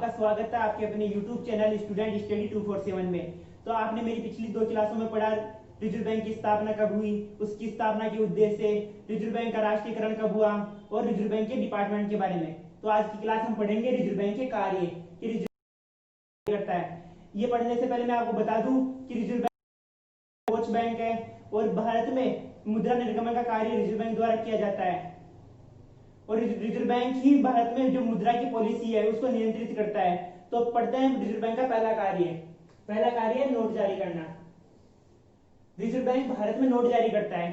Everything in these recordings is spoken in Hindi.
आपका स्वागत है आपके अपने YouTube चैनल स्टूडेंट स्टडी 247 में। तो आपने मेरी पिछली 2 क्लासों में पढ़ा रिजर्व बैंक की स्थापना कब हुई, उसकी स्थापना के उद्देश्य, रिजर्व बैंक का राष्ट्रीयकरण कब हुआ और रिजर्व बैंक के डिपार्टमेंट के बारे में। तो आज की क्लास हम पढ़ेंगे रिजर्व बैंक के कार्य कि रिजर्व बैंक करता है। ये पढ़ने से पहले मैं आपको बता दूं कि रिजर्व बैंक सर्वोच्च बैंक है और भारत में मुद्रा निर्गमन का कार्य रिजर्व बैंक द्वारा किया जाता है और रिजर्व बैंक ही भारत में जो मुद्रा की पॉलिसी है उसको नियंत्रित करता है। तो पढ़ते हैं रिजर्व बैंक का पहला कार्य है नोट जारी करना। रिजर्व बैंक भारत में नोट जारी करता है,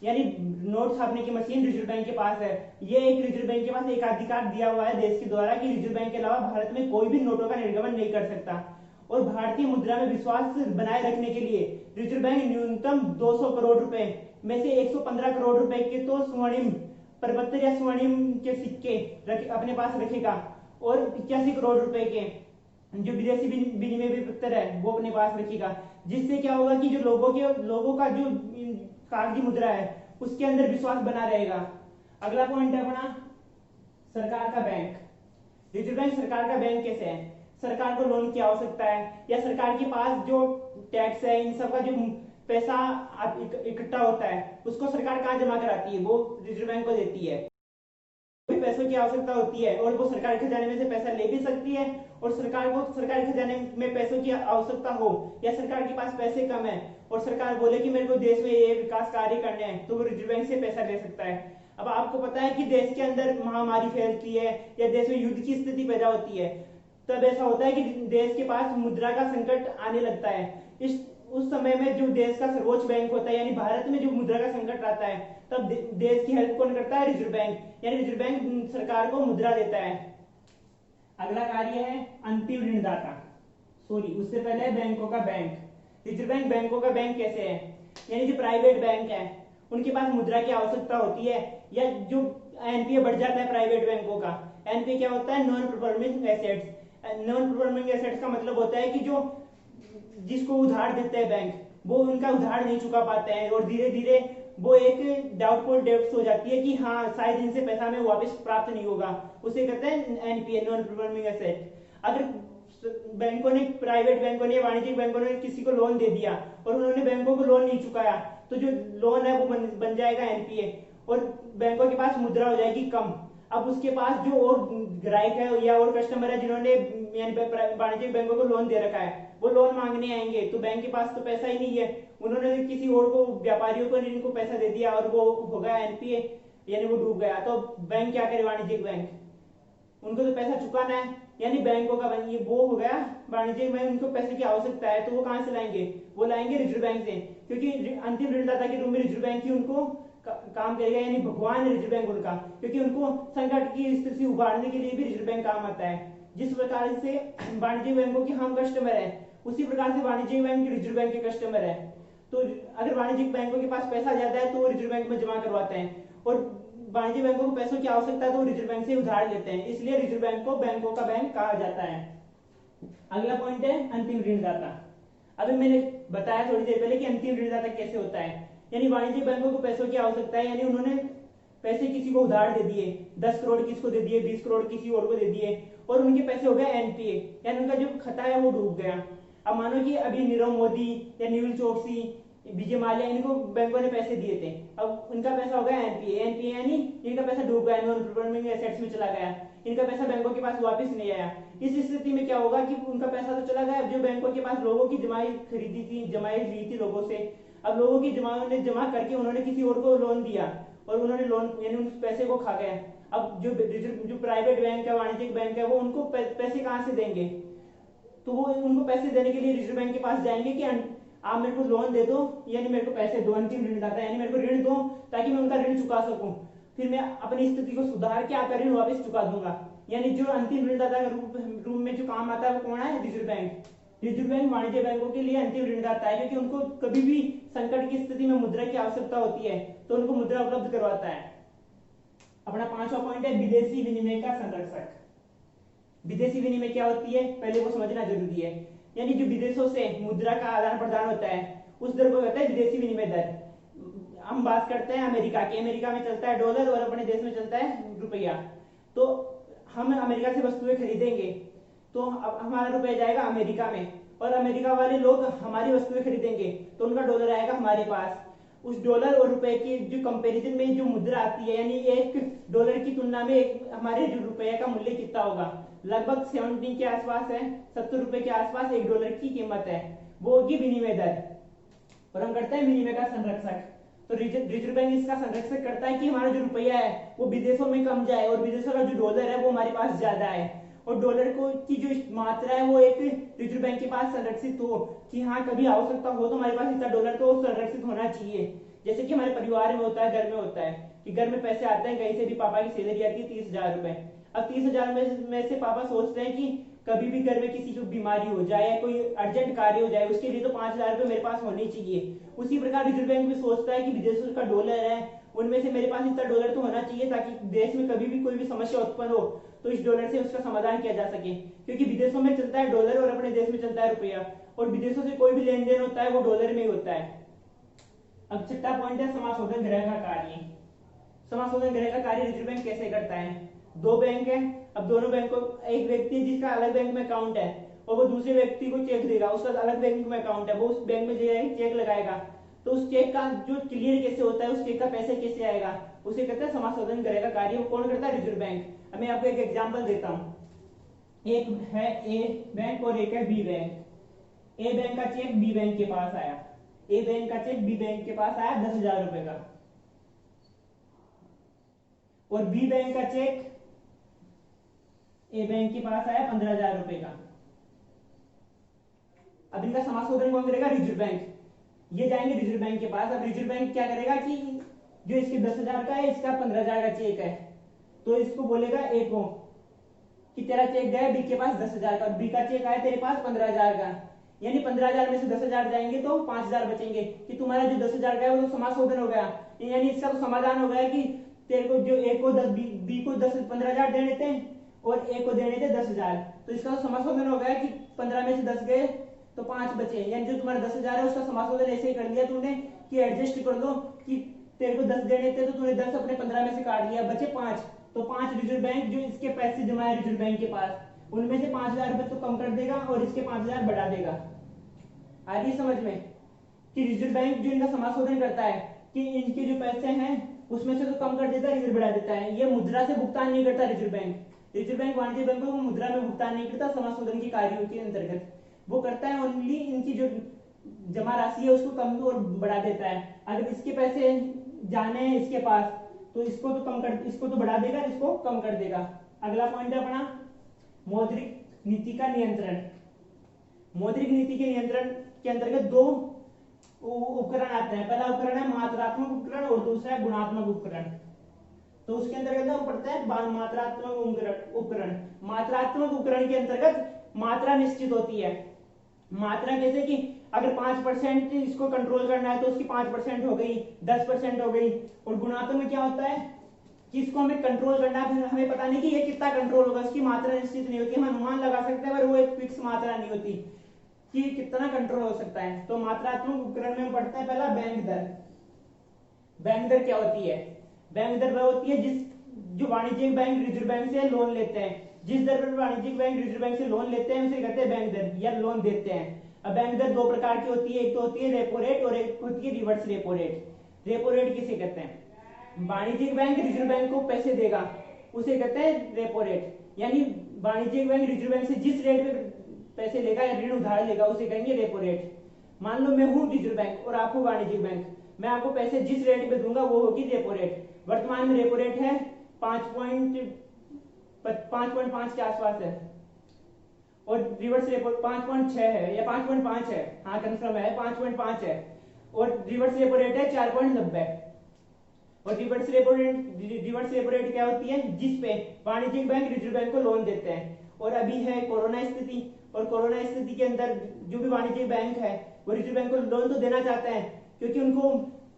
यानी नोट छापने की मशीन रिजर्व बैंक के पास है। ये एक रिजर्व बैंक के पास एक अधिकार दिया हुआ है देश के द्वारा कि रिजर्व बैंक के अलावा भारत में कोई भी नोटों का निर्गमन नहीं कर सकता। और भारतीय मुद्रा में विश्वास बनाए रखने के लिए रिजर्व बैंक न्यूनतम 200 करोड़ रुपए में से 115 करोड़ रुपए के तो स्वर्णिम प्रपत्र या स्वर्णिम के सिक्के अपने पास रखेगा और 85 करोड़ रुपए के जो विदेशी विनिमय पत्र है वो अपने पास रखेगा। जिससे क्या होगा कि जो लोगों का जो कागजी मुद्रा है उसके अंदर विश्वास बना रहेगा। अगला पॉइंट है अपना सरकार का बैंक। रिजर्व बैंक सरकार का बैंक कैसे है? सरकार को लोन की आवश्यकता है या सरकार के पास जो टैक्स है इन सब का जो पैसा इकट्ठा होता है उसको सरकार कहाँ जमा कराती है? वो रिजर्व बैंक को देती है। पैसों की आवश्यकता होती है और वो सरकारी खजाने में से पैसा ले भी सकती है और सरकार को सरकारी खजाने में पैसों की आवश्यकता हो या सरकार के पास पैसे कम है और सरकार बोले कि मेरे को देश में ये विकास कार्य करने हैं तो वो रिजर्व बैंक से पैसा ले सकता है। अब आपको पता है कि देश के अंदर महामारी फैलती है या देश में युद्ध की स्थिति पैदा होती है, तब ऐसा होता है कि देश के पास मुद्रा का संकट आने लगता है। उस समय में जो देश का सर्वोच्च बैंक होता है यानी भारत में जो मुद्रा का संकट आता है तब देश की हेल्प कौन करता है? Reserve bank. यानी रिजर्व बैंक सरकार को मुद्रा देता है। अगला कार्य है अंतिम ऋणदाता। उससे पहले बैंकों का बैंक। रिजर्व बैंक बैंकों का बैंक कैसे है? यानी जो प्राइवेट बैंक है उनके पास मुद्रा की आवश्यकता होती है या जो एनपीए बढ़ जाता है प्राइवेट बैंकों का। एनपीए क्या होता है? Non performing assets. Non performing assets का मतलब होता है कि जो जिसको उधार देते हैं बैंक वो उनका उधार नहीं चुका पाते हैं और धीरे धीरे वो एक डाउटफुल डेब्ट्स हो जाती है कि हाँ शायद इनसे पैसा हमें वापस प्राप्त नहीं होगा, उसे कहते हैं एनपीए, नॉन परफॉर्मिंग एसेट। अगर बैंकों ने, प्राइवेट बैंकों ने, वाणिज्यिक बैंकों ने किसी को लोन दे दिया और उन्होंने बैंकों को लोन नहीं चुकाया तो जो लोन है वो बन जाएगा एनपीए और बैंकों के पास मुद्रा हो जाएगी कम। अब उसके पास जो और ग्राहक है या और कस्टमर है जिन्होंने वाणिज्यिक बैंकों को लोन दे रखा है वो लोन मांगने आएंगे तो बैंक के पास तो पैसा ही नहीं है, उन्होंने किसी और को, व्यापारियों को इनको पैसा दे दिया और वो हो गया एनपीए यानी वो डूब गया। तो बैंक क्या करे? वाणिज्यिक बैंक, उनको तो पैसा चुकाना है यानी बैंकों का बैंक, ये वो हो गया वाणिज्यिक बैंक, उनको पैसे की आवश्यकता है तो वो कहां से लाएंगे? वो लाएंगे रिजर्व बैंक से, क्योंकि अंतिम ऋणदाता के रूप में रिजर्व बैंक ही उनको काम करेगा यानी भगवान रिजर्व बैंक उनका, क्योंकि उनको संकट की स्थिति उभारने के लिए भी रिजर्व बैंक काम आता है। जिस प्रकार से वाणिज्यिक बैंकों के हम कस्टमर है उसी प्रकार से वाणिज्यिक बैंक रिजर्व बैंक के कस्टमर है। तो अगर वाणिज्यिक बैंकों के पास पैसा ज्यादा है तो वो रिजर्व बैंक में जमा करवाते हैं और वाणिज्यिक बैंकों को पैसों की आवश्यकता है तो वो रिजर्व बैंक से उधार लेते हैं, इसलिए रिजर्व बैंक को बैंकों का बैंक कहा जाता है। अगला पॉइंट है अंतिम ऋणदाता। अभी मैंने बताया थोड़ी देर पहले कि अंतिम ऋणदाता कैसे होता है, यानी वाणिज्यिक बैंकों को पैसों की आवश्यकता है, यानी उन्होंने पैसे किसी को उधार दे दिए, 10 करोड़ किसी को दे दिए, 20 करोड़ किसी और को दे दिए और उनके पैसे हो गए एनपीए यानी उनका जो खाता है वो डूब गया। अब मानो कि अभी नीरव मोदी या न्यूल चोकसी, विजय माल्या, इनको बैंकों ने पैसे दिए थे, अब उनका पैसा हो गया एनपीए। एनपीए यानी इनका पैसा डूब गया, नॉन परफॉर्मिंग एसेट्स में चला गया, इनका पैसा बैंकों के पास वापस नहीं आया। इस स्थिति में क्या होगा कि उनका पैसा तो चला गया, जो बैंकों के पास लोगों की जमाई खरीदी थी, जमाई ली थी लोगों से, अब लोगों की जमा करके उन्होंने किसी और को लोन दिया और उन्होंने लोन यानी उस पैसे को खा गए। अब जो प्राइवेट बैंक है, वाणिज्यिक बैंक है, वो उनको पैसे कहां से देंगे? तो वो उनको पैसे देने के लिए रिजर्व बैंक के पास जाएंगे कि आप मेरे को लोन दे दो यानी मेरे को पैसे दो, अंतिम ऋणदाता यानी मेरे को ऋण दो ताकि मैं उनका ऋण चुका सकूं, फिर मैं अपनी स्थिति को सुधार के आपका ऋण वापस चुका दूंगा। यानी जो अंतिम ऋणदाता के रूप में जो काम आता है वो कौन है? Reserve bank. रिजर्व बैंक वाणिज्य बैंकों के लिए अंतिम ऋणदाता है क्योंकि उनको कभी भी संकट की स्थिति में मुद्रा की आवश्यकता होती है तो उनको मुद्रा उपलब्ध करवाता है। अपना 5वां पॉइंट है विदेशी विनिमय का संरक्षक। विदेशी विनिमय क्या होती है पहले वो समझना जरूरी है, यानी जो विदेशों से मुद्रा का आदान प्रदान होता है उस दर को कहते हैं विदेशी विनिमय दर। हम बात करते हैं अमेरिका की, अमेरिका में चलता है डॉलर और अपने देश में चलता है रुपया। तो हम अमेरिका से वस्तुएं खरीदेंगे तो अब हमारा रुपया जाएगा अमेरिका में, और अमेरिका वाले लोग हमारी वस्तुएं खरीदेंगे तो उनका डॉलर आएगा हमारे पास। उस डॉलर और रुपए की जो कंपैरिजन में जो मुद्रा आती है, यानी एक डॉलर की तुलना में हमारे जो रुपये का मूल्य कितना होगा, लगभग 70 के आसपास है, 70 रुपए के आसपास एक डॉलर की कीमत है, वो होगी विनिमय दर। और हम करते हैं विनिमय का संरक्षक। तो रिजर्व बैंक इसका संरक्षक करता है कि हमारा जो रुपया है वो विदेशों में कम जाए और विदेशों का जो डॉलर है वो हमारे पास ज्यादा है, और डॉलर को की जो मात्रा है वो एक रिजर्व बैंक के पास संरक्षित हो कि हाँ कभी आवश्यकता हो तो हमारे पास इतना डॉलर तो संरक्षित होना चाहिए। जैसे कि हमारे परिवार में होता है, घर में होता है कि घर में पैसे आते हैं कहीं से भी, पापा की सैलरी आती है 30,000 रुपए। अब 30,000 में से पापा सोचते हैं कि कभी भी घर में किसी को बीमारी हो जाए या कोई अर्जेंट कार्य हो जाए, उसके लिए तो 5,000 रुपए मेरे पास होने चाहिए। उसी प्रकार रिजर्व बैंक भी सोचता है कि विदेशों का डॉलर है, उनमें से मेरे पास इतना डॉलर तो होना चाहिए ताकि देश में कभी भी कोई भी समस्या उत्पन्न हो तो इस डॉलर से उसका समाधान किया जा सके, क्योंकि विदेशों में चलता है डॉलर और अपने देश में चलता है रुपया, और विदेशों से कोई भी लेन देन होता है वो डॉलर में ही होता है। अब छठा पॉइंट है समाशोधन गृह का कार्य। समाशोधन गृह का कार्य रिजर्व बैंक कैसे करता है? दो बैंक है, अब दोनों बैंकों, एक व्यक्ति है जिसका अलग बैंक में अकाउंट है और वो दूसरे व्यक्ति को चेक देगा, उसका अलग बैंक में अकाउंट है, वो उस बैंक में चेक लगाएगा, तो उस चेक का जो क्लियर कैसे होता है, उस चेक का पैसे कैसे आएगा, उसे कहते हैं समाशोधन गृह का कार्य। वो कौन करता है? Reserve bank. अब मैं आपको एक एग्जांपल देता हूँ। एक है ए बैंक और एक है बी बैंक। ए बैंक का चेक बी बैंक के पास आया, ए बैंक का चेक बी बैंक के पास आया 10,000 रुपए का, और बी बैंक का चेक ए बैंक के पास आया 15,000 रुपए का। अब इनका समाशोधन कौन करेगा? Reserve bank. ये जाएंगे रिजर्व बैंक के पास। अब रिजर्व बैंक क्या करेगा कि जो इसके 10,000 का है, इसका 15,000 का चेक है, तो इसको बोलेगा ए को कि तेरा चेक गया बी के पास 10,000 का, बी का चेक आया तेरे पास 15,000 का, यानी 15,000 में से 10,000 जाएंगे तो 5,000 बचेंगे, कि तुम्हारा जो 10,000 का है वो तो समाशोधन हो गया, यानी इसका तो समाधान हो गया कि तेरे को जो ए को 10 बी को 15,000 देने थे और ए को देने थे 10,000, तो इसका तो समाशोधन हो गया कि 15 में से 10 गए तो 5 बचे, यानी जो तुम्हारा 10,000 है उसका समाशोधन ऐसे ही कर लिया तूने कि एडजस्ट कर लो कि तेरे को 10 देने थे तो तूने 10 अपने 15 में से काट लिया, बचे 5, तो 5 रिजर्व बैंक जो इसके पैसे जमा है रिजर्व बैंक के पास, उनमें से 5,000 रुपए तो कम कर देगा और इसके 5,000 बढ़ा देगा। आ रही समझ में कि रिजर्व बैंक जो इनका समाशोधन करता है कि इनके जो पैसे हैं उसमें से तो कम कर देता है, रिजर्व बढ़ा देता है। ये मुद्रा से भुगतान नहीं करता रिजर्व बैंक। रिजर्व बैंक वाणिज्य बैंकों को मुद्रा में भुगतान नहीं करता समाशोधन के कार्यों के अंतर्गत, वो करता है ओनली इनकी जो जमा राशि है उसको कम और बढ़ा देता है। अगर इसके पैसे जाने हैं इसके पास तो इसको तो कम कर, इसको तो बढ़ा देगा, इसको कम कर देगा। अगला पॉइंट है अपना मौद्रिक नीति का नियंत्रण। मौद्रिक नीति के नियंत्रण के अंतर्गत दो उपकरण आते हैं। पहला उपकरण है मात्रात्मक उपकरण और दूसरा है गुणात्मक उपकरण। तो उसके अंतर्गत हम पढ़ते हैं मात्रात्मक उपकरण। मात्रात्मक उपकरण के अंतर्गत मात्रा निश्चित होती है। मात्रा कैसे कि अगर 5% इसको कंट्रोल करना है तो उसकी 5% हो गई, 10% हो गई। और गुणात्मक में क्या होता है कि इसको हमें कंट्रोल करना है, फिर हमें पता नहीं कि ये कितना कंट्रोल होगा, इसकी मात्रा निश्चित नहीं होती, हम अनुमान लगा सकते हैं पर वो एक फिक्स मात्रा नहीं होती कि कितना कंट्रोल हो सकता है। तो मात्रात्मक उपकरण में हम पढ़ते हैं पहला बैंक दर। बैंक दर क्या होती है? बैंक दर वह होती है जो वाणिज्यिक बैंक रिजर्व बैंक से लोन लेते हैं। जिस दर पर वाणिज्यिक बैंक रिजर्व बैंक से लोन लेते हैं उसे कहते हैं बैंक दर या लोन देते हैं। अब बैंक दर दो प्रकार की होती है, एक तो होती है रेपो रेट और एक होती है reverse repo rate. Repo rate किसे कहते हैं? वाणिज्यिक बैंक रिजर्व बैंक को पैसे देगा उसे कहते हैं रेपो रेट, यानी वाणिज्यिक बैंक रिजर्व बैंक से जिस रेट पे पैसे लेगा या ऋण उधार लेगा उसे कहेंगे रेपो रेट। मान लो मैं हूं रिजर्व बैंक और आप हो वाणिज्यिक बैंक, मैं आपको पैसे जिस रेट पे दूंगा वो होगी रेपो रेट। वर्तमान में रेपो रेट है 5.5 के आसपास है और रिवर्स रेपो 5.6 है या 5.5 है, हाँ कंफर्म है 5.5 है, और रिवर्स रेपो रेट है 4.90। और रिवर्स रेपो रेट क्या होती है? जिस पे वाणिज्यिक बैंक रिजर्व बैंक को लोन देते हैं। और अभी है कोरोना स्थिति, और कोरोना स्थिति के अंदर जो भी वाणिज्यिक बैंक है वो रिजर्व बैंक को लोन तो देना चाहते हैं क्योंकि उनको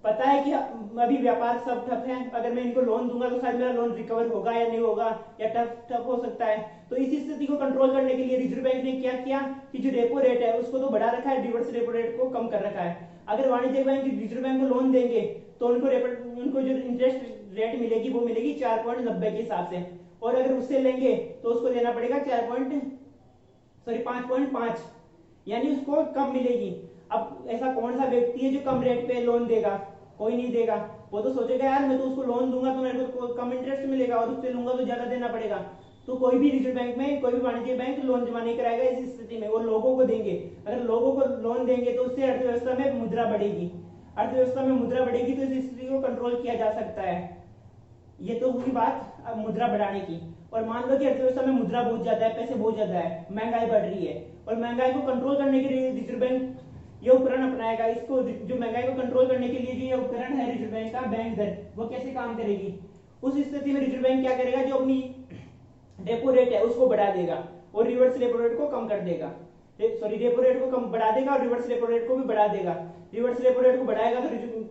पता है कि अभी व्यापार सब ठप है, अगर मैं इनको लोन दूंगा तो शायद मेरा लोन रिकवर होगा या नहीं होगा या ठप हो सकता है। तो इस स्थिति को कंट्रोल करने के लिए रिजर्व बैंक ने क्या किया कि जो रेपो रेट है उसको तो बढ़ा रखा है, रिवर्स रेपो रेट को कम कर रखा है। अगर वाणिज्यिक बैंक रिजर्व बैंक को लोन देंगे तो उनको जो इंटरेस्ट रेट मिलेगी वो मिलेगी 4.90 के हिसाब से, और अगर उससे लेंगे तो उसको देना पड़ेगा सॉरी 5.5, यानी उसको कम मिलेगी। अब ऐसा कौन सा व्यक्ति है जो कम रेट पे लोन देगा? कोई नहीं देगा। वो तो सोचेगा यार मैं तो उसको लोन दूंगा तो मेरे को कम इंटरेस्ट मिलेगा और उससे लूंगा तो ज्यादा देना पड़ेगा। तो कोई भी रिजर्व बैंक में, कोई भी वाणिज्यिक बैंक लोन जमा नहीं कराएगा इस स्थिति में, वो लोगों को देंगे। अगर लोगों को लोन देंगे तो उससे अर्थव्यवस्था में मुद्रा बढ़ेगी। अर्थव्यवस्था में मुद्रा बढ़ेगी तो इस स्थिति को कंट्रोल किया जा सकता है। ये तो हुई बात मुद्रा बढ़ाने की। और मान लो कि अर्थव्यवस्था में मुद्रा बहुत ज्यादा है, पैसे बहुत ज्यादा है, महंगाई बढ़ रही है, और महंगाई को कंट्रोल करने के लिए रिजर्व बैंक ये उपकरण अपनाएगा। इसको जो महंगाई को कंट्रोल करने के लिए जो ये उपकरण है रिजर्व बैंक का, बैंक दर, वो कैसे काम करेगी? उस स्थिति में रिजर्व बैंक क्या करेगा? जो अपनी रेपो रेट है उसको बढ़ा देगा और रिवर्स रेपो रेट को कम कर देगा। सॉरी, रेपो रेट को कम बढ़ा देगा और रिवर्स रेपो रेट को भी बढ़ा देगा। रिवर्स रेपो रेट को बढ़ाएगा तो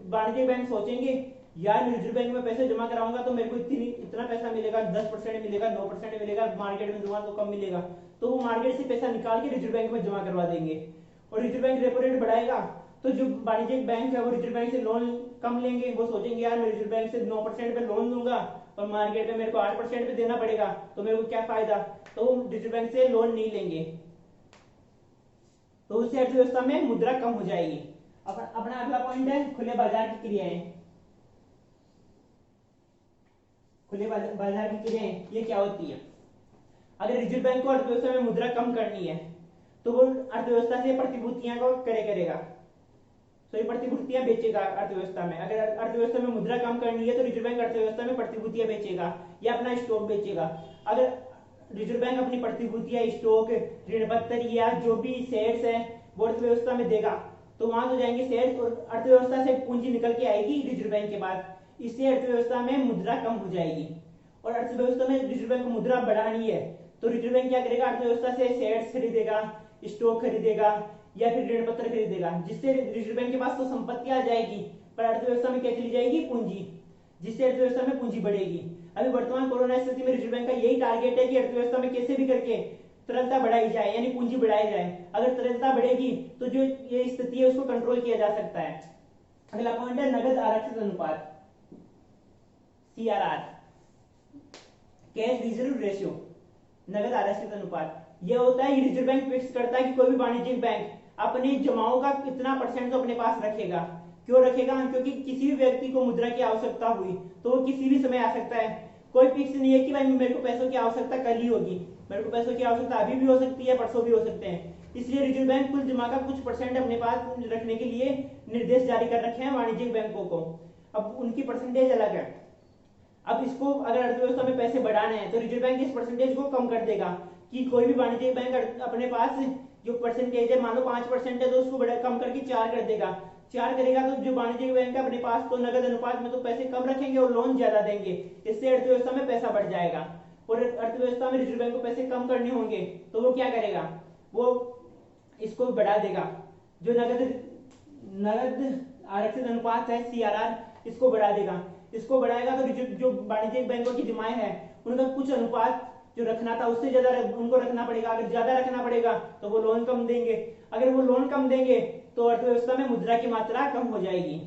वाणिज्यिक बैंक सोचेंगे यार मैं रिजर्व बैंक में पैसे जमा कराऊंगा तो मेरे को इतना पैसा मिलेगा, 10% मिलेगा, 9% मिलेगा, मार्केट में दूंगा तो कम मिलेगा। तो वो मार्केट से पैसा निकाल के रिजर्व बैंक में जमा करवा देंगे। और रिजर्व बैंक रेपो रेट बढ़ाएगा तो जो वाणिज्यिक बैंक है वो रिजर्व बैंक से लोन कम लेंगे। वो सोचेंगे यार मैं रिजर्व बैंक से 9% पे लोन दूंगा और मार्केट में मेरे को 8% पे देना पड़ेगा, तो मेरे को क्या फायदा? तो वो रिजर्व बैंक से लोन नहीं लेंगे। तो उससे अर्थव्यवस्था में मुद्रा कम हो जाएगी। अपना अगला पॉइंट है खुले बाजार की क्रियाएं। खुले बाजार की क्रियाएं ये क्या होती है? अगर रिजर्व बैंक को अर्थव्यवस्था में मुद्रा कम करनी है तो वो अर्थव्यवस्था से प्रतिभूतियां को करेगा, तो ये प्रतिभूतियां बेचेगा अर्थव्यवस्था में। अगर अर्थव्यवस्था में मुद्रा कम करनी है तो रिजर्व बैंक अर्थव्यवस्था में प्रतिभूतियां बेचेगा या अपना स्टॉक बेचेगा। अगर रिजर्व बैंक अपनी प्रतिभूतियां, स्टॉक, ऋण पत्र या जो भी शेयर्स है वो अर्थव्यवस्था में देगा तो वहां तो जाएंगे शेयर और अर्थव्यवस्था से पूंजी निकल के आएगी रिजर्व बैंक के पास। इससे अर्थव्यवस्था में मुद्रा कम हो जाएगी। और अर्थव्यवस्था में रिजर्व बैंक को मुद्रा बढ़ानी है तो रिजर्व बैंक क्या करेगा? अर्थव्यवस्था से शेयर्स खरीदेगा, स्टॉक खरीदेगा या फिर ऋण पत्र खरीदेगा, जिससे रिजर्व बैंक के पास तो संपत्ति आ जाएगी पर अर्थव्यवस्था में क्या चली जाएगी? पूंजी, जिससे अर्थव्यवस्था में पूंजी बढ़ेगी। अभी वर्तमान कोरोना स्थिति में रिजर्व बैंक का यही टारगेट है कि अर्थव्यवस्था में कैसे भी करके तरलता बढ़ाई जाए, यानी पूंजी बढ़ाई जाए। अगर तरलता बढ़ेगी तो जो ये स्थिति है उसको कंट्रोल किया जा सकता है। अगला पॉइंट है नगद आरक्षित अनुपात, CRR, कैश रिजर्व रेशियो। नगद आरक्षित अनुपात यह होता है, रिजर्व बैंक फिक्स करता है कि कोई भी वाणिज्यिक बैंक अपने जमाओं का कितना परसेंट तो अपने पास रखेगा। क्यों रखेगा? क्योंकि किसी भी व्यक्ति को मुद्रा की आवश्यकता हुई तो वो किसी भी समय आ सकता है। कोई फिक्स नहीं है कि भाई मेरे को पैसों की आवश्यकता कल ही होगी, मेरे को पैसों की आवश्यकता अभी भी हो सकती है, परसों भी हो सकते हैं। इसलिए रिजर्व बैंक कुल जमा का कुछ परसेंट अपने पास रखने के लिए निर्देश जारी कर रखे हैं वाणिज्यिक बैंकों को। अब उनकी परसेंटेज अलग है। अब इसको अगर अर्थव्यवस्था में पैसे बढ़ाने हैं तो रिजर्व बैंक इस परसेंटेज को कम कर देगा कि कोई भी वाणिज्यिक बैंक अपने पास जो परसेंटेज है, मान लो 5% है तो उसको कम करके 4 कर देगा। 4 करेगा तो जो वाणिज्यिक बैंक है अपने पास तो नगद अनुपात में तो पैसे कम रखेंगे और लोन ज्यादा देंगे। इससे अर्थव्यवस्था में पैसा बढ़ जाएगा। और अर्थव्यवस्था में रिजर्व बैंक को पैसे कम करने होंगे तो वो क्या करेगा? वो इसको बढ़ा देगा। जो नगद आरक्षित अनुपात है, CRR, इसको बढ़ा देगा। इसको बढ़ाएगा तो जो वाणिज्यिक बैंकों की जमाएं हैं उनका कुछ अनुपात जो रखना था उससे ज्यादा उनको रखना पड़ेगा। अगर ज्यादा रखना पड़ेगा तो वो लोन कम देंगे। अगर वो लोन कम देंगे तो अर्थव्यवस्था में मुद्रा की मात्रा कम हो जाएगी।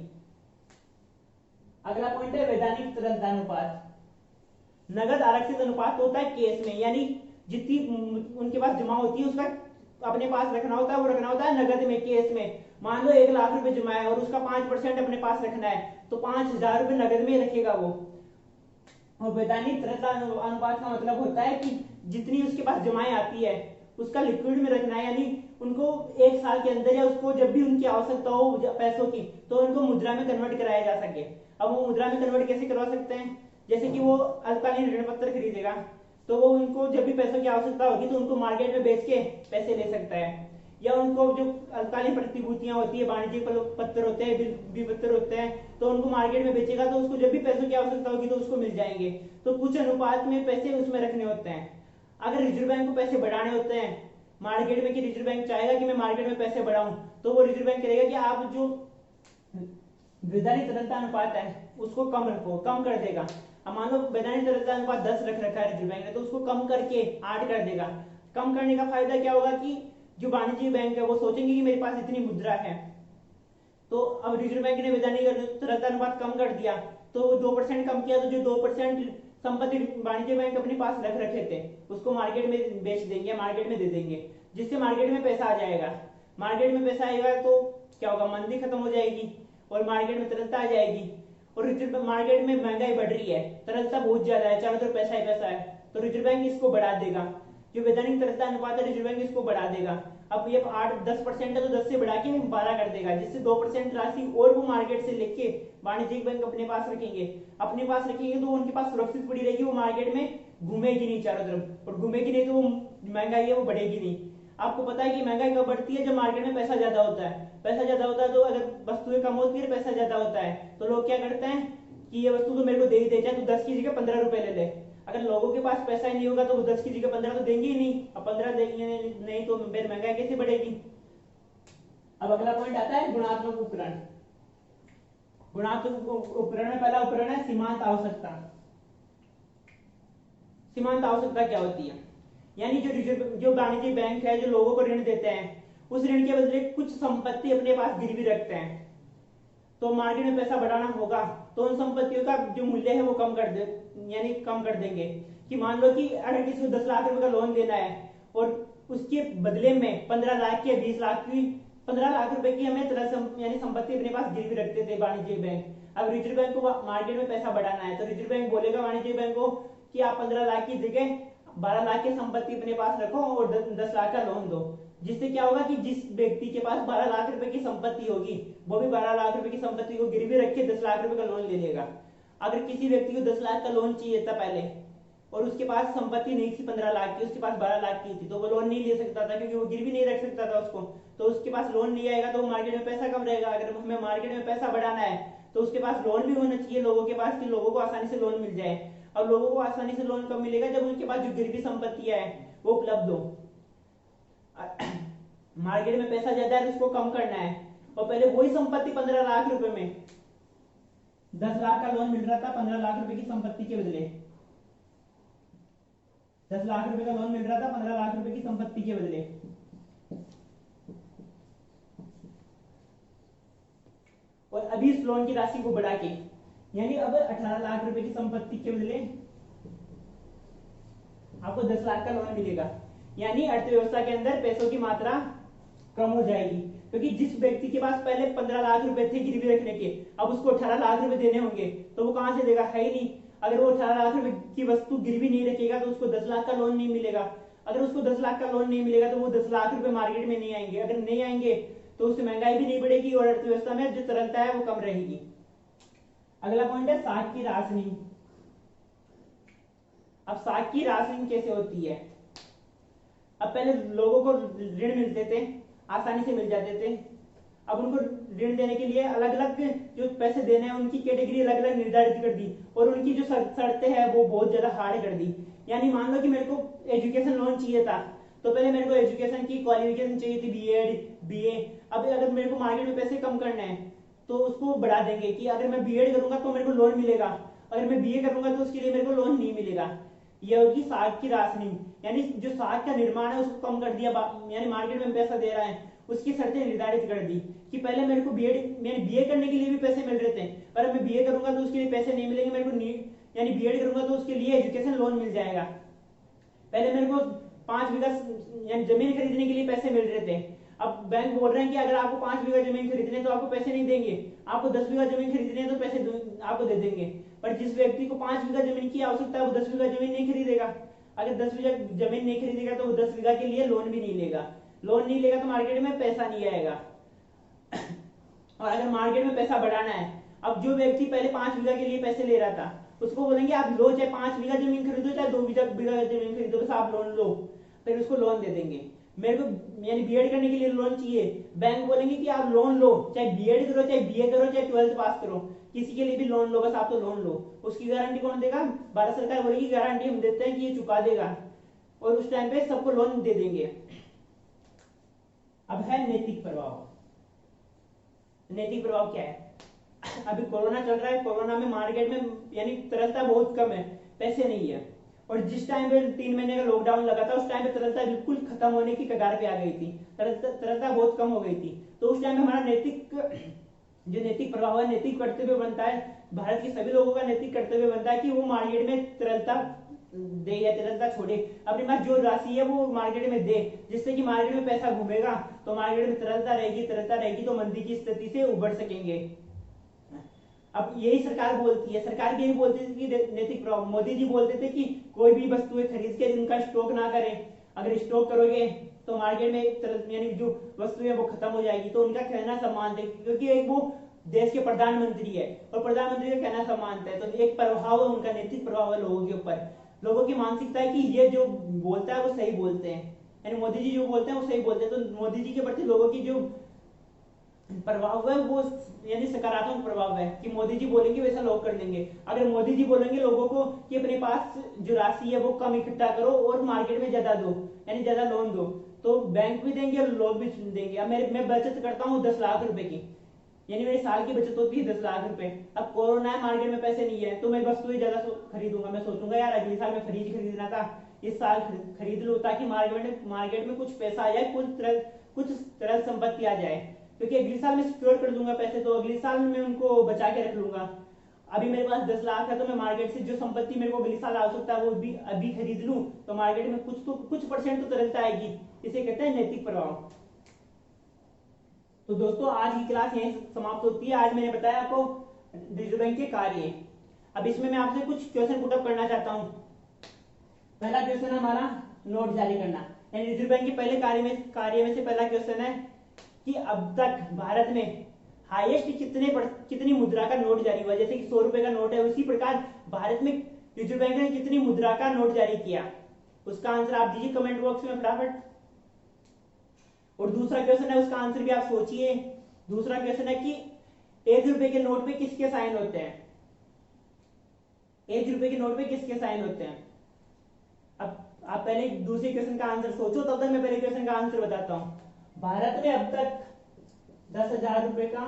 अगला पॉइंट है वैधानिक तरलता अनुपात। नगद आरक्षित अनुपात होता है केस में, यानी जितनी उनके पास जमा होती है उसका अपने पास रखना होता है, वो रखना होता है नगद में, केस में। मान लो 1 लाख रुपए जमा है और उसका 5% अपने पास रखना है तो 5,000 रुपए नगद में रखेगा वो। और वैधानिक तरलता अनुपात का मतलब होता है कि जितनी उसके पास जमाएं आती है उसका लिक्विड में रखना है, यानी उनको 1 साल के अंदर या उसको जब भी उनकी आवश्यकता हो पैसों की तो उनको मुद्रा में कन्वर्ट कराया जा सके। अब वो मुद्रा में कन्वर्ट कैसे करवा सकते हैं? जैसे कि वो अल्पकालीन ऋण पत्र खरीदेगा तो वो उनको जब भी पैसों की आवश्यकता होगी तो उनको मार्केट में बेच के पैसे ले सकता है। या उनको जो अल्पकालीन प्रतिभूतियां होती है, वाणिज्यिक पत्र होते हैं, विपत्र होते हैं, तो उनको मार्केट में बेचेगा तो उसको जब भी पैसों की आवश्यकता होगी तो उसको मिल जाएंगे। तो कुछ अनुपात में पैसे उसमें रखने होते हैं। अगर रिजर्व बैंक को पैसे बढ़ाने होते हैं मार्केट में, कि रिजर्व बैंक चाहेगा कि मैं मार्केट में पैसे बढ़ाऊं, तो वो रिजर्व बैंक करेगा कि आप जो वैधानिक तरलता अनुपात है उसको कम रखो, कम कर देगा। अब मान लो वैधानिक तरलता अनुपात 10 रख रखा है रिजर्व बैंक ने, तो उसको कम करके 8 कर देगा। कम करने का फायदा क्या होगा कि जो वाणिज्यिक बैंक है वो सोचेंगे कि मेरे पास इतनी मुद्रा है। तो अब रिजर्व बैंक ने वैधानिक तरलता अनुपात कम कर दिया तो 2% कम किया, तो जो 2% संपत्ति वाणिज्य बैंक अपने पास रख रखे थे उसको मार्केट में बेच देंगे, मार्केट में दे देंगे, जिससे मार्केट में पैसा आ जाएगा। मार्केट में पैसा आएगा तो क्या होगा, मंदी खत्म हो जाएगी और मार्केट में तरलता आ जाएगी। और रिजर्व मार्केट में महंगाई बढ़ रही है, तरलता बहुत ज्यादा है, चारों तरफ पैसा ही पैसा है, तो रिजर्व बैंक इसको बढ़ा देगा। जो वैधानिक तरलता अनुपात है रिजर्व बैंक इसको बढ़ा देगा। अब ये 8-10% है तो 10 से बढ़ा के 12 कर देगा, जिससे 2% राशि और वो मार्केट से लेके वाणिज्यिक बैंक अपने पास रखेंगे। अपने पास रखेंगे तो उनके पास सुरक्षित पड़ी रहेगी, वो मार्केट में घूमेगी नहीं चारों तरफ, और घूमेगी नहीं तो वो महंगाई है वो बढ़ेगी नहीं। आपको पता है कि महंगाई कब बढ़ती है, जब मार्केट में पैसा ज्यादा होता है। पैसा ज्यादा होता है तो अगर वस्तुएं कम होती है, पैसा ज्यादा होता है, तो लोग क्या करते हैं कि ये वस्तु तो मेरे को दे ही दे, चाहे तो 10 की जगह 15 रुपए ले ले। अगर लोगों के पास पैसा ही नहीं होगा तो वो 10 की जगह 15 तो देंगे ही नहीं, अब 15 देंगे नहीं तो फिर महंगाई कैसे बढ़ेगी। अब अगला पॉइंट आता है गुणात्मक उपकरण। गुणात्मक उपकरण में पहला उपकरण है सीमांत आवश्यकता। सीमांत आवश्यकता क्या होती है, यानी जो वाणिज्यिक बैंक है जो लोगों को ऋण देते हैं, उस ऋण के बदले कुछ संपत्ति अपने पास गिरवी रखते हैं। तो मार्केट में पैसा बढ़ाना होगा तो उन संपत्तियों का जो मूल्य है वो कम कर दे, यानी कम कर देंगे। कि मान लो कि अगर किसी को 10 लाख रुपए का लोन देना है और उसके बदले में 15 लाख या 20 लाख की 15 लाख रुपए की हमें यानी संपत्ति अपने पास गिरवी रखते थे वाणिज्यिक बैंक। अब रिजर्व बैंक को मार्केट में पैसा बढ़ाना है तो रिजर्व बैंक बोलेगा वाणिज्यिक बैंक को कि आप 15 लाख की जगह 12 लाख की संपत्ति अपने पास रखो और 10 लाख का लोन दो। जिससे क्या होगा कि जिस व्यक्ति के पास 12 लाख रुपए की संपत्ति होगी वो भी 12 लाख रुपए की संपत्ति को गिरवी रख के 10 लाख रुपए का लोन ले लेगा। अगर किसी व्यक्ति को 10 लाख का लोन चाहिए था पहले और उसके पास संपत्ति नहीं थी 15 लाख की, उसके पास 12 लाख की थी, तो वो लोन नहीं ले सकता था क्योंकि वो गिरवी नहीं रख सकता था उसको, तो उसके पास लोन नहीं आएगा तो मार्केट में पैसा कम रहेगा। अगर हमें मार्केट में पैसा बढ़ाना है तो उसके पास लोन भी होना चाहिए लोगों के पास, कि लोगों को आसानी से लोन मिल जाए। और लोगों को आसानी से लोन कब मिलेगा, जब उनके पास जो गिरवी संपत्तियां है वो उपलब्ध हो। मार्केट में पैसा ज्यादा है उसको कम करना है, और पहले वही संपत्ति 15 लाख रुपए में 10 लाख का लोन मिल रहा था, 15 लाख रुपए की संपत्ति के बदले 10 लाख रुपए का लोन मिल रहा था 15 लाख रुपए की संपत्ति के बदले। और अभी इस लोन की राशि को बढ़ा के, यानी अब 18 लाख रुपए की संपत्ति के बदले आपको 10 लाख का लोन मिलेगा। यानी अर्थव्यवस्था के अंदर पैसों की मात्रा कम हो जाएगी, क्योंकि जिस व्यक्ति के पास पहले 15 लाख रुपए थे गिरवी रखने के, अब उसको 18 लाख रुपए देने होंगे तो वो कहां से देगा, है ही नहीं। अगर वो 18 लाख रुपए की वस्तु गिरवी नहीं रखेगा तो उसको 10 लाख का लोन नहीं मिलेगा। अगर उसको 10 लाख का लोन नहीं मिलेगा तो वो 10 लाख रुपए मार्केट में नहीं आएंगे। अगर नहीं आएंगे तो उससे महंगाई भी नहीं बढ़ेगी और अर्थव्यवस्था में जो तरलता है वो कम रहेगी। अगला पॉइंट है साख की राशनिंग। अब साख की राशनिंग कैसे होती है। अब पहले लोगों को ऋण मिलते थे, आसानी से मिल जाते थे। अब उनको ऋण देने के लिए अलग अलग जो पैसे देने हैं उनकी कैटेगरी अलग अलग निर्धारित कर दी, और उनकी जो शर्तें हैं वो बहुत ज्यादा हार्ड कर दी। यानी मान लो कि मेरे को एजुकेशन लोन चाहिए था, तो पहले मेरे को एजुकेशन की क्वालिफिकेशन चाहिए थी बीएड बीए। अब अगर मेरे को मार्केट में पैसे कम करने हैं तो उसको बढ़ा देंगे कि अगर मैं बीएड करूंगा तो मेरे को लोन मिलेगा, अगर मैं बीए करूंगा तो उसके लिए मेरे को लोन नहीं मिलेगा। यह होगी साख की राशनिंग, यानी जो साख का निर्माण है उसको कम कर दिया, यानी मार्केट में पैसा दे रहा है उसकी शर्तें निर्धारित कर दी कि पहले मेरे को बीए करने के लिए भी पैसे मिल रहे थे, पर मैं बीए करूंगा तो उसके लिए पैसे नहीं मिलेंगे मेरे को, यानी बीएड करूंगा तो उसके लिए एजुकेशन लोन मिल जाएगा। पहले मेरे को 5 बीघा यानी जमीन खरीदने के लिए पैसे मिल रहे थे, अब बैंक बोल रहे हैं कि अगर आपको 5 बीघा जमीन खरीदने तो आपको पैसे नहीं देंगे, आपको 10 बीघा जमीन खरीदने तो पैसे आपको दे देंगे। पर जिस व्यक्ति को 5 बीघा जमीन की आवश्यकता है वो 10 बीघा जमीन नहीं खरीदेगा। अगर 10 बीघा जमीन नहीं खरीदेगा तो वो 10 बीघा के लिए लोन भी नहीं लेगा, लोन नहीं लेगा तो मार्केट में पैसा नहीं आएगा। और अगर मार्केट में पैसा बढ़ाना है, अब जो व्यक्ति पहले 5 बीघा के लिए पैसे ले रहा था उसको बोलेंगे आप लो, चाहे 5 बीघा जमीन खरीदो चाहे 2 बीघा जमीन खरीदो, बस आप लोन लो, फिर उसको लोन दे देंगे। मेरे को यानी बीएड करने के लिए लोन चाहिए, बैंक बोलेंगे कि आप लोन लो, चाहे बीएड करो चाहे बीए करो चाहे 12th पास करो, किसी के लिए भी लोन लो, बस आप तो लोन लो। उसकी गारंटी कौन देगा, भारत सरकार बोलेगी गारंटी हम देते हैं कि ये चुका देगा, और उस टाइम पे सबको लोन दे देंगे। अब है नैतिक प्रभाव। नैतिक प्रभाव क्या है, अभी कोरोना चल रहा है, कोरोना में मार्केट में यानी तरलता बहुत कम है, पैसे नहीं है, और जिस टाइम पे 3 महीने का लॉकडाउन लगा था उस टाइम पे तरलता बिल्कुल खत्म होने की कगार पे आ गई थी, तरलता बहुत कम हो गई थी। तो उस टाइम पे हमारा नैतिक जो नैतिक प्रभाव है, नैतिक कर्तव्य बनता है, भारत के सभी लोगों का नैतिक कर्तव्य बनता है कि वो मार्केट में तरलता दे या तरलता छोड़े, अपने पास जो राशि है वो मार्केट में दे, जिससे कि मार्केट में पैसा घूमेगा तो मार्केट में तरलता रहेगी तो मंदी की स्थिति से उबर सकेंगे। अब यही सरकार बोलती है, सरकार भी यही बोलती है कि नैतिक प्रभाव, मोदी जी बोलते थे कि कोई भी वस्तुएं खरीद के उनका स्टॉक ना करें, अगर स्टॉक करोगे तो मार्केट में यानी जो वस्तुएं वो खत्म हो जाएगी, तो उनका कहना सम्मान थे क्योंकि एक वो देश के प्रधानमंत्री है और प्रधानमंत्री का कहना सम्मानता है, तो एक प्रभाव है उनका, नैतिक प्रभाव है लोगों के ऊपर। लोगों की मानसिकता है कि ये जो बोलता है वो सही बोलते हैं, यानी मोदी जी जो बोलते हैं वो सही बोलते हैं, तो मोदी जी के प्रति लोगों की जो प्रभाव है वो यानी सकारात्मक प्रभाव है कि मोदी जी बोलेंगे वैसा लोग कर देंगे। अगर मोदी जी बोलेंगे लोगों को कि अपने पास जो राशि है वो कम इकट्ठा करो और मार्केट में ज्यादा दो, यानी ज्यादा लोन दो, तो बैंक भी देंगे और लोग भी देंगे। अब मैं बचत करता हूँ 10 लाख रुपए की, यानी मेरी साल की बचत होती है 10 लाख रुपए। अब कोरोना है, मार्केट में पैसे नहीं है, तो मैं वस्तुएं ज्यादा खरीदूंगा, मैं सोचूंगा यार अगले साल में फ्रिज खरीदना था, इस साल खरीद लूं ताकि मार्केट में कुछ पैसा आ जाए, कुछ तरल संपत्ति आ जाए, क्योंकि अगले साल में सिक्योर कर दूंगा पैसे, तो अगले साल में उनको बचा के रख लूंगा। अभी मेरे पास 10 लाख है तो मैं मार्केट से जो संपत्ति मेरे को अगले साल आवश्यकता है वो भी अभी खरीद लूं, तो मार्केट में कुछ परसेंट तो तरलता आएगी। इसे कहते हैं नैतिक प्रभाव। तो दोस्तों आज की क्लास यहीं समाप्त होती है। आज मैंने बताया आपको रिजर्व बैंक के कार्य। अब इसमें मैं आपसे कुछ क्वेश्चन पुटअप करना चाहता हूं। पहला क्वेश्चन है हमारा नोट जारी करना, यानी रिजर्व बैंक के पहले कार्य में से पहला क्वेश्चन है कि अब तक भारत में हाईएस्ट कितनी मुद्रा का नोट जारी हुआ। जैसे कि 100 रुपए का नोट है, उसी प्रकार भारत में रिजर्व बैंक ने कितनी मुद्रा का नोट जारी किया, उसका आंसर आप दीजिए कमेंट बॉक्स में फटाफट। और दूसरा क्वेश्चन है, उसका आंसर भी आप सोचिए। दूसरा क्वेश्चन है कि 1 रुपए के नोट पे किसके साइन होते हैं। 1 रुपए के नोट पे किसके साइन होते हैं। अब आप पहले दूसरे क्वेश्चन का आंसर सोचो, तब तक मैं पहले क्वेश्चन का आंसर बताता हूं। भारत में अब तक 10,000 रुपए का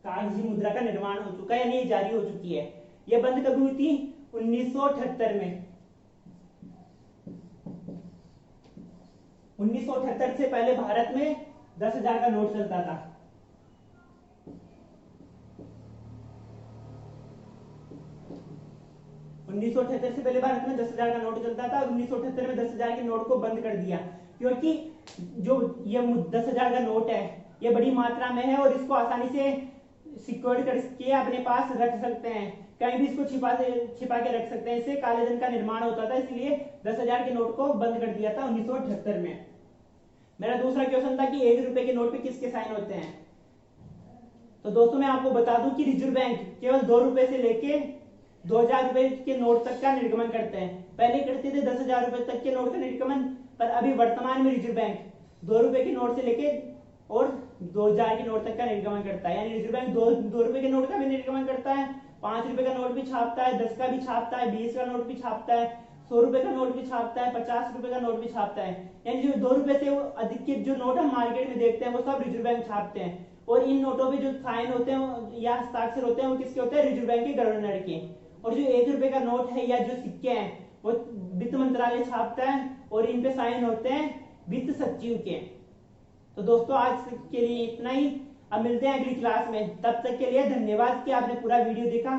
कागजी मुद्रा का निर्माण हो चुका है, यानी ये जारी हो चुकी है। यह बंद कब हुई थी? 1978 में। 1978 से पहले भारत में 10,000 का नोट चलता था। उन्नीस से पहले भारत में 10,000 का नोट चलता था और 1978 में 10,000 के नोट को बंद कर दिया, क्योंकि जो ये 10,000 का नोट है ये बड़ी मात्रा में है और इसको आसानी से सिक्योर करके अपने पास रख सकते हैं, कहीं भी इसको छिपा के रख सकते हैं। इससे काले धन का निर्माण होता था, इसलिए 10,000 के नोट को बंद कर दिया था 1978 में। मेरा दूसरा क्वेश्चन था कि 1 रुपए के नोट पे किसके साइन होते हैं। तो दोस्तों मैं आपको बता दूं कि रिजर्व बैंक केवल 2 रुपए से लेके 2,000 रुपए के नोट तक का निर्गमन करते हैं। पहले करते थे 10,000 रुपए तक के नोट का निर्गमन, पर अभी वर्तमान में रिजर्व बैंक 2 रुपए के नोट से लेके और 2,000 के नोट तक का निर्गमन करता है। यानी रिजर्व बैंक 2 रुपए के नोट का भी निर्गमन करता है, 5 रुपए का नोट भी छापता है, 10 का भी छापता है, 20 का नोट भी छापता है, 100 रुपए का नोट भी छापता है, 50 रुपए का नोट भी छापता है। यानी जो 2 रुपए से अधिक के जो नोट हम मार्केट में देखते हैं वो सब रिजर्व बैंक छापते हैं, और इन नोटों पे जो साइन होते हैं या हस्ताक्षर होते हैं वो किसके होते हैं? रिजर्व बैंक के गवर्नर के। और जो 1 रुपए का नोट है या जो सिक्के हैं वो वित्त मंत्रालय छापता है और इन पे साइन होते हैं वित्त सचिव के। तो दोस्तों आज के लिए इतना ही, अब मिलते हैं अगली क्लास में। तब तक के लिए धन्यवाद कि आपने पूरा वीडियो देखा।